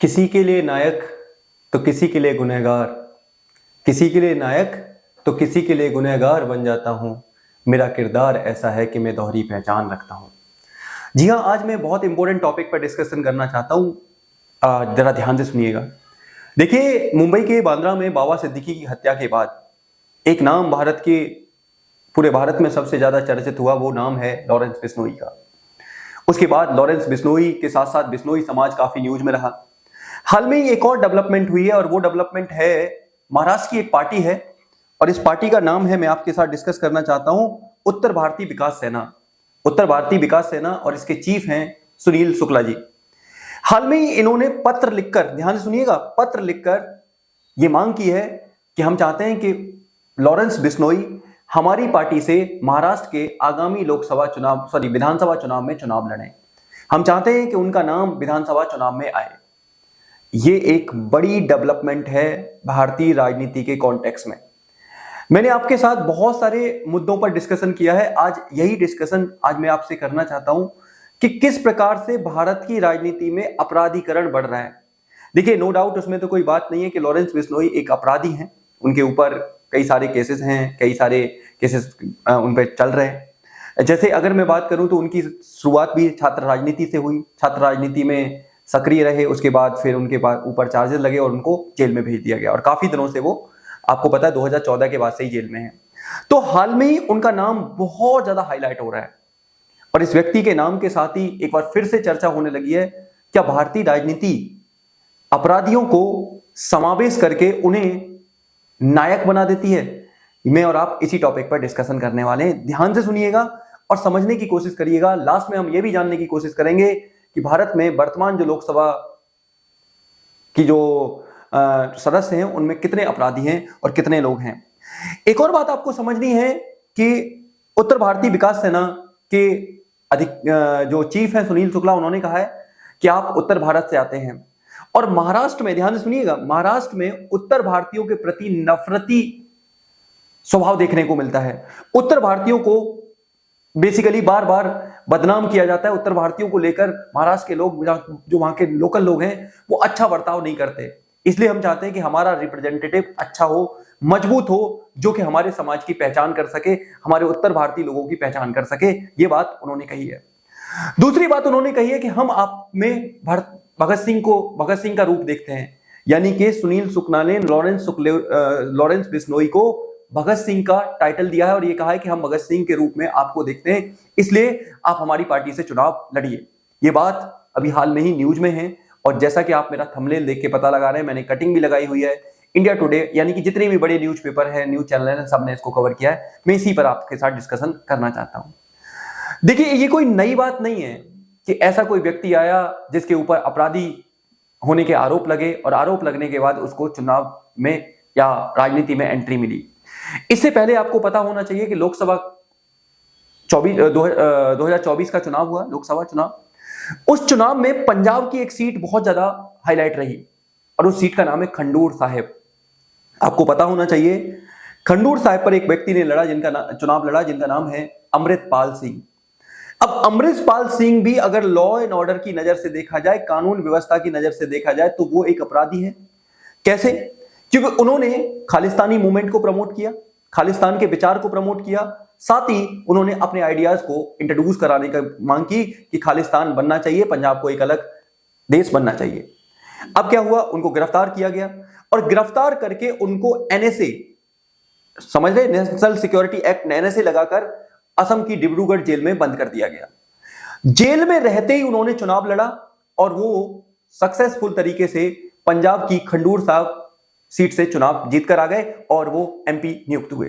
किसी के लिए नायक तो किसी के लिए गुनहगार, किसी के लिए नायक तो किसी के लिए गुनहगार बन जाता हूँ। मेरा किरदार ऐसा है कि मैं दोहरी पहचान रखता हूँ। जी हाँ, आज मैं बहुत इंपॉर्टेंट टॉपिक पर डिस्कशन करना चाहता हूँ। जरा ध्यान से सुनिएगा। देखिए, मुंबई के बांद्रा में बाबा सिद्दीकी की हत्या के बाद एक नाम पूरे भारत में सबसे ज्यादा चर्चित हुआ, वो नाम है लॉरेंस बिश्नोई का। उसके बाद लॉरेंस बिश्नोई के साथ साथ बिश्नोई समाज काफी न्यूज में रहा। हाल में ही एक और डेवलपमेंट हुई है और वो डेवलपमेंट है महाराष्ट्र की एक पार्टी है और इस पार्टी का नाम है, मैं आपके साथ डिस्कस करना चाहता हूं, उत्तर भारतीय विकास सेना। उत्तर भारतीय विकास सेना और इसके चीफ हैं सुनील शुक्ला जी। हाल में ही इन्होंने पत्र लिखकर, ध्यान से सुनिएगा, पत्र लिखकर यह मांग की है कि हम चाहते हैं कि लॉरेंस बिश्नोई हमारी पार्टी से महाराष्ट्र के आगामी विधानसभा चुनाव में चुनाव लड़ें। हम चाहते हैं कि उनका नाम विधानसभा चुनाव में आए। ये एक बड़ी डेवलपमेंट है भारतीय राजनीति के कॉन्टेक्स्ट में। मैंने आपके साथ बहुत सारे मुद्दों पर डिस्कशन किया है। आज यही डिस्कशन आज मैं आपसे करना चाहता हूं कि किस प्रकार से भारत की राजनीति में अपराधीकरण बढ़ रहा है। देखिए, नो डाउट उसमें तो कोई बात नहीं है कि लॉरेंस बिश्नोई एक अपराधी हैं, उनके ऊपर कई सारे केसेस हैं, कई सारे केसेस उन पर चल रहे हैं। जैसे अगर मैं बात करूं तो उनकी शुरुआत भी छात्र राजनीति से हुई, छात्र राजनीति में सक्रिय रहे, उसके बाद फिर उनके ऊपर चार्जेस लगे और उनको जेल में भेज दिया गया और काफी दिनों से वो, आपको पता है, 2014 के बाद से ही जेल में है। तो हाल में ही उनका नाम बहुत ज्यादा हाईलाइट हो रहा है और इस व्यक्ति के नाम के साथ ही एक बार फिर से चर्चा होने लगी है, क्या भारतीय राजनीति अपराधियों को समावेश करके उन्हें नायक बना देती है। मैं और आप इसी टॉपिक पर डिस्कशन करने वाले हैं। ध्यान से सुनिएगा और समझने की कोशिश करिएगा। लास्ट में हम यह भी जानने की कोशिश करेंगे कि भारत में वर्तमान जो लोकसभा की जो सदस्य हैं उनमें कितने अपराधी हैं और कितने लोग हैं। एक और बात आपको समझनी है कि उत्तर भारतीय विकास सेना के जो चीफ हैं सुनील शुक्ला, उन्होंने कहा है कि आप उत्तर भारत से आते हैं और महाराष्ट्र में, ध्यान से सुनिएगा, महाराष्ट्र में उत्तर भारतीयों के प्रति नफरती स्वभाव देखने को मिलता है। उत्तर भारतीयों को बेसिकली बार बार बदनाम किया जाता है। उत्तर भारतीयों को लेकर महाराष्ट्र के लोग, जो वहां के लोकल लोग हैं, वो अच्छा बर्ताव नहीं करते। इसलिए हम चाहते हैं कि हमारा रिप्रेजेंटेटिव अच्छा हो, मजबूत हो, जो कि हमारे समाज की पहचान कर सके, हमारे उत्तर भारतीय लोगों की पहचान कर सके। ये बात उन्होंने कही है। दूसरी बात उन्होंने कही है कि हम आप में भगत सिंह का रूप देखते हैं, यानी कि सुनील शुक्ला ने लॉरेंस बिश्नोई को भगत सिंह का टाइटल दिया है और ये कहा है कि हम भगत सिंह के रूप में आपको देखते हैं, इसलिए आप हमारी पार्टी से चुनाव लड़िए। ये बात अभी हाल में ही न्यूज में है और जैसा कि आप मेरा थंबनेल देख के पता लगा रहे हैं, मैंने कटिंग भी लगाई हुई है। इंडिया टुडे, यानी कि जितने भी बड़े न्यूज़पेपर हैं, न्यूज चैनल हैं, सब ने इसको कवर किया है। मैं इसी पर आपके साथ डिस्कशन करना चाहता हूं। देखिए, ये कोई नई बात नहीं है कि ऐसा कोई व्यक्ति आया जिसके ऊपर अपराधी होने के आरोप लगे और आरोप लगने के बाद उसको चुनाव में या राजनीति में एंट्री मिली। इससे पहले आपको पता होना चाहिए कि लोकसभा 2024 का चुनाव हुआ, लोकसभा चुनाव। उस चुनाव में पंजाब की एक सीट बहुत ज्यादा हाईलाइट रही और उस सीट का नाम है खंडूर साहिब। आपको पता होना चाहिए, खंडूर साहिब पर एक व्यक्ति ने चुनाव लड़ा जिनका नाम है अमृतपाल सिंह। अब अमृतपाल सिंह भी अगर लॉ एंड ऑर्डर की नजर से देखा जाए, कानून व्यवस्था की नजर से देखा जाए, तो वो एक अपराधी है। कैसे? क्योंकि उन्होंने खालिस्तानी मूवमेंट को प्रमोट किया, खालिस्तान के विचार को प्रमोट किया, साथ ही उन्होंने अपने आइडियाज को इंट्रोड्यूस कराने की मांग की कि खालिस्तान बनना चाहिए, पंजाब को एक अलग देश बनना चाहिए। अब क्या हुआ? उनको गिरफ्तार किया गया और गिरफ्तार करके उनको एनएसए, समझ रहे, नेशनल सिक्योरिटी एक्ट, एनएसए लगाकर असम की डिब्रूगढ़ जेल में बंद कर दिया गया। जेल में रहते ही उन्होंने चुनाव लड़ा और वो सक्सेसफुल तरीके से पंजाब की खंडूर साहब सीट से चुनाव जीतकर आ गए और वो एमपी नियुक्त हुए।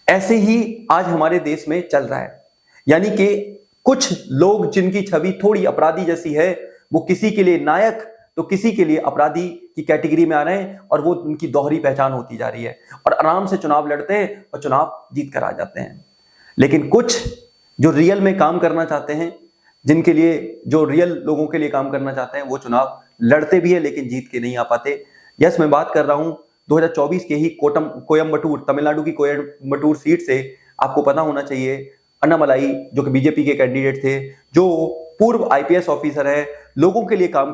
ऐसे ही आज हमारे देश में चल रहा है, यानी कि कुछ लोग जिनकी छवि थोड़ी अपराधी जैसी है, वो किसी के लिए नायक तो किसी के लिए अपराधी की कैटेगरी में आ रहे हैं और वो उनकी दोहरी पहचान होती जा रही है और आराम से चुनाव लड़ते हैं और चुनाव जीत कर आ जाते हैं। लेकिन कुछ जो रियल में काम करना चाहते हैं, जिनके लिए, जो रियल लोगों के लिए काम करना चाहते हैं, वो चुनाव लड़ते भी है लेकिन जीत के नहीं आ पाते। यस, मैं बात कर रहा हूं 2024 के ही कोयम्बटूर, तमिलनाडु की कोयम्बटूर सीट से। आपको पता होना चाहिए, अन्नामलाई जो कि बीजेपी के कैंडिडेट थे, जो पूर्व आईपीएस ऑफिसर है, लोगों के लिए काम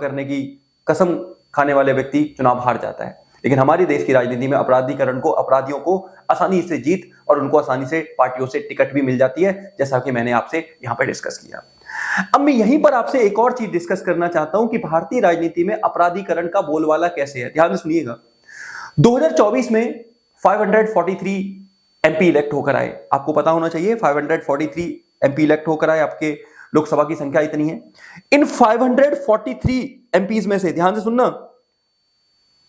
कसम खाने वाले व्यक्ति चुनाव हार जाता है। लेकिन हमारे देश की राजनीति में अपराधीकरण को, अपराधियों को आसानी से जीत और उनको आसानी से पार्टियों से टिकट भी मिल जाती है, जैसा कि मैंने आपसे यहां पर डिस्कस किया। अब मैं यहीं पर आपसे एक और चीज डिस्कस करना चाहता हूं कि भारतीय राजनीति में अपराधीकरण का बोलबाला कैसे है। ध्यान से सुनिएगा। 2024 में 543 एमपी इलेक्ट होकर आए। आपको पता होना चाहिए 543 एमपी इलेक्ट होकर आए, आपके लोकसभा की संख्या इतनी है। इन 543 एमपीज में से ध्यान से सुनना,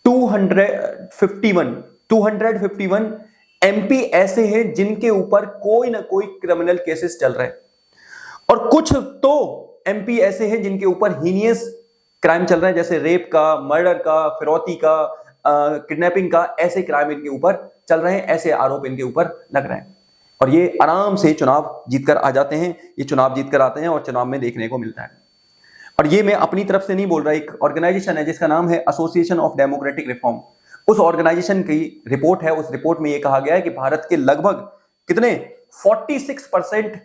251 एमपी ऐसे हैं जिनके ऊपर कोई ना कोई क्रिमिनल केसेस चल रहे हैं, और कुछ तो एमपी ऐसे हैं जिनके ऊपर हीनियस क्राइम चल रहे हैं, जैसे रेप का, मर्डर का, फिरौती का, किडनैपिंग का, ऐसे क्राइम इनके ऊपर चल रहे हैं, ऐसे आरोप इनके ऊपर लग रहे हैं, और ये आराम से चुनाव जीतकर आ जाते हैं। ये चुनाव जीतकर आते हैं और चुनाव में देखने को मिलता है। और ये मैं अपनी तरफ से नहीं बोल रहा, एक ऑर्गेनाइजेशन है जिसका नाम है एसोसिएशन ऑफ डेमोक्रेटिक रिफॉर्म, उस ऑर्गेनाइजेशन की रिपोर्ट है। उस रिपोर्ट में ये कहा गया है कि भारत के लगभग कितने 46%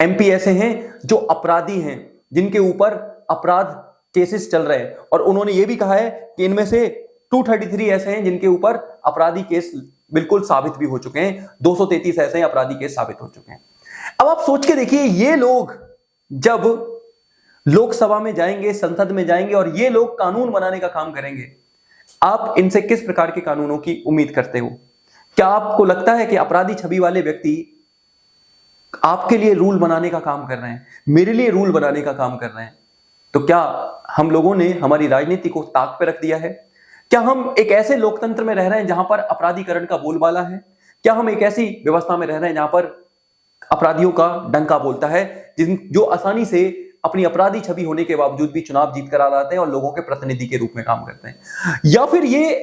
एमपी ऐसे हैं जो अपराधी हैं, जिनके ऊपर अपराध केसेस चल रहे हैं, और उन्होंने ये भी कहा है कि इनमें से 233 ऐसे हैं जिनके ऊपर अपराधी केस बिल्कुल साबित भी हो चुके हैं, 233 ऐसे हैं अपराधी केस साबित हो चुके हैं। अब आप सोच के देखिए, ये लोग जब लोकसभा में जाएंगे, संसद में जाएंगे, और ये लोग कानून बनाने का काम करेंगे, आप इनसे किस प्रकार के कानूनों की उम्मीद करते हो? क्या आपको लगता है कि अपराधी छवि वाले व्यक्ति आपके लिए रूल बनाने का काम कर रहे हैं, मेरे लिए रूल बनाने का काम कर रहे हैं? तो क्या हम लोगों ने हमारी राजनीति को ताक पे रख दिया है? क्या हम एक ऐसे लोकतंत्र में रह रहे हैं जहां पर अपराधीकरण का बोलबाला है? क्या हम एक ऐसी व्यवस्था में रह रहे हैं जहां पर अपराधियों का डंका बोलता है, जो आसानी से अपनी अपराधी छवि होने के बावजूद भी चुनाव जीत कर आ जाते हैं और लोगों के प्रतिनिधि के रूप में काम करते हैं? या फिर ये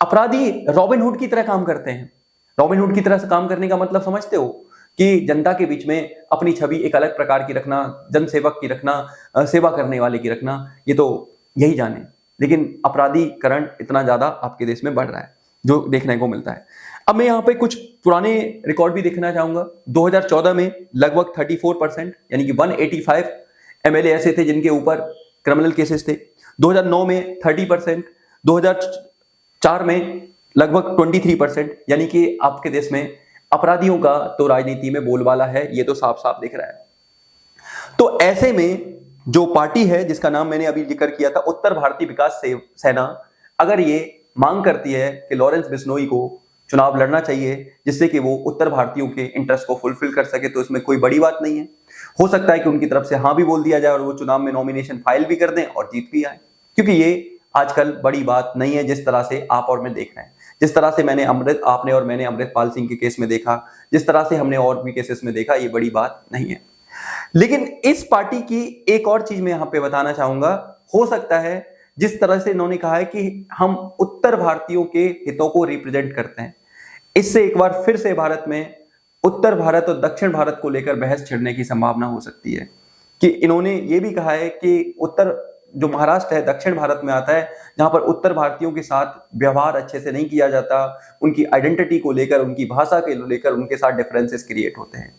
अपराधी रॉबिनहुड की तरह काम करते हैं? रॉबिनहुड की तरह से काम करने का मतलब समझते हो कि जनता के बीच में अपनी छवि एक अलग प्रकार की रखना, जनसेवक की रखना, सेवा करने वाले की रखना, ये तो यही जाने। लेकिन अपराधीकरण इतना ज्यादा आपके देश में बढ़ रहा है जो देखने को मिलता है। अब मैं यहाँ पे कुछ पुराने रिकॉर्ड भी देखना चाहूंगा। 2014 में लगभग 34% यानी कि 185 एमएलए ऐसे थे जिनके ऊपर क्रिमिनल केसेस थे। 2009 में 30%, 2004 में लगभग 23%, यानी कि आपके देश में अपराधियों का तो राजनीति में बोलबाला है, ये तो साफ साफ दिख रहा है। तो ऐसे में जो पार्टी है जिसका नाम मैंने अभी जिक्र किया था, उत्तर भारतीय विकास सेना, अगर ये मांग करती है कि लॉरेंस बिश्नोई को चुनाव लड़ना चाहिए जिससे कि वो उत्तर भारतीयों के इंटरेस्ट को फुलफिल कर सके, तो इसमें कोई बड़ी बात नहीं है। हो सकता है कि उनकी तरफ से हाँ भी बोल दिया जाए और वो चुनाव में नॉमिनेशन फाइल भी कर दें और जीत भी आए, क्योंकि ये आजकल बड़ी बात नहीं है। जिस तरह से आप और मैं देख रहे हैं, जिस तरह से आपने और मैंने अमृतपाल सिंह के केस में देखा, जिस तरह से हमने और भी केसेस में देखा, ये बड़ी बात नहीं है। लेकिन इस पार्टी की एक और चीज मैं यहां पे बताना चाहूंगा। हो सकता है जिस तरह से इन्होंने कहा है कि हम उत्तर भारतीयों के हितों को रिप्रेजेंट करते हैं, इससे एक बार फिर से भारत में उत्तर भारत और दक्षिण भारत को लेकर बहस छिड़ने की संभावना हो सकती है। कि इन्होंने ये भी कहा है कि उत्तर जो महाराष्ट्र है दक्षिण भारत में आता है, जहां पर उत्तर भारतीयों के साथ व्यवहार अच्छे से नहीं किया जाता, उनकी आइडेंटिटी को लेकर, उनकी भाषा के लेकर उनके साथ डिफरेंसेस क्रिएट होते हैं।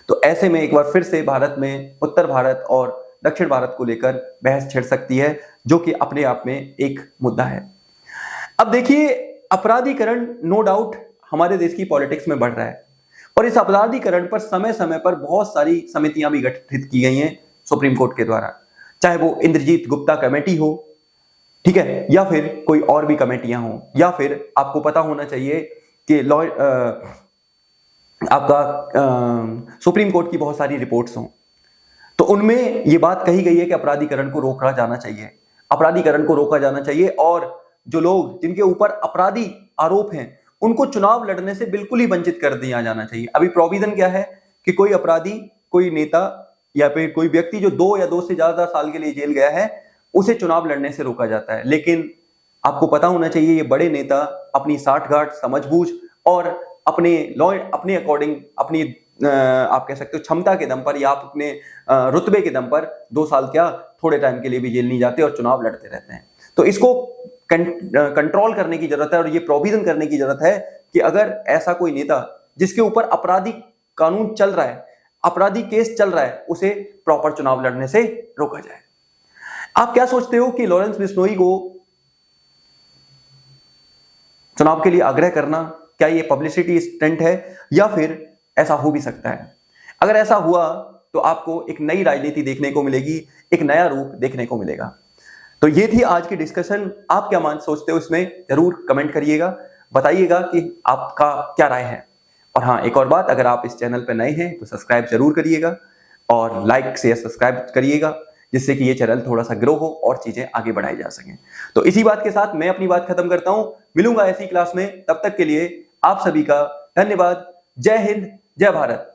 तो ऐसे में एक बार फिर से भारत में उत्तर भारत और दक्षिण भारत को लेकर बहस छिड़ सकती है, जो कि अपने आप में एक मुद्दा है। अब देखिए, अपराधीकरण नो डाउट हमारे देश की पॉलिटिक्स में बढ़ रहा है, और इस अपराधीकरण पर समय समय पर बहुत सारी समितियां भी गठित की गई हैं सुप्रीम कोर्ट के द्वारा, चाहे वो इंद्रजीत गुप्ता कमेटी हो, ठीक है, या फिर कोई और भी कमेटियां हो, या फिर आपको पता होना चाहिए कि आपका सुप्रीम कोर्ट की बहुत सारी रिपोर्ट्स हों, तो उनमें यह बात कही गई है कि अपराधीकरण को रोका जाना चाहिए, अपराधीकरण को रोका जाना चाहिए, और जो लोग जिनके ऊपर अपराधी आरोप हैं उनको चुनाव लड़ने से बिल्कुल ही वंचित कर दिया जाना चाहिए। अभी प्रोविजन क्या है कि कोई अपराधी, कोई नेता या फिर कोई व्यक्ति जो 2 या 2 से ज्यादा साल के लिए जेल गया है, उसे चुनाव लड़ने से रोका जाता है। लेकिन आपको पता होना चाहिए ये बड़े नेता अपनी साठगांठ, समझबूझ और अपने अकॉर्डिंग, अपनी आप कह सकते हो क्षमता के दम पर या आप अपने रुतबे के दम पर 2 साल क्या थोड़े टाइम के लिए भी जेल नहीं जाते और चुनाव लड़ते रहते हैं। तो इसको कंट्रोल करने की जरूरत है, और ये प्रोविजन करने की जरूरत है कि अगर ऐसा कोई नेता जिसके ऊपर अपराधी कानून चल रहा है, अपराधी केस चल रहा है, उसे प्रॉपर चुनाव लड़ने से रोका जाए। आप क्या सोचते हो कि लॉरेंस बिश्नोई को चुनाव के लिए आग्रह करना क्या ये पब्लिसिटी स्टंट है या फिर ऐसा हो भी सकता है? अगर ऐसा हुआ तो आपको एक नई राजनीति देखने को मिलेगी, एक नया रूप देखने को मिलेगा। तो ये थी आज की डिस्कशन। आप क्या सोचते हो इसमें जरूर कमेंट करिएगा, बताइएगा कि आपका क्या राय है। और हाँ, एक और बात, अगर आप इस चैनल पर नए हैं तो सब्सक्राइब जरूर करिएगा और लाइक शेयर सब्सक्राइब करिएगा, जिससे कि ये चैनल थोड़ा सा ग्रो हो और चीजें आगे बढ़ाई जा सकें। तो इसी बात के साथ मैं अपनी बात खत्म करता हूं। मिलूंगा ऐसी क्लास में, तब तक के लिए आप सभी का धन्यवाद। जय हिंद, जय भारत।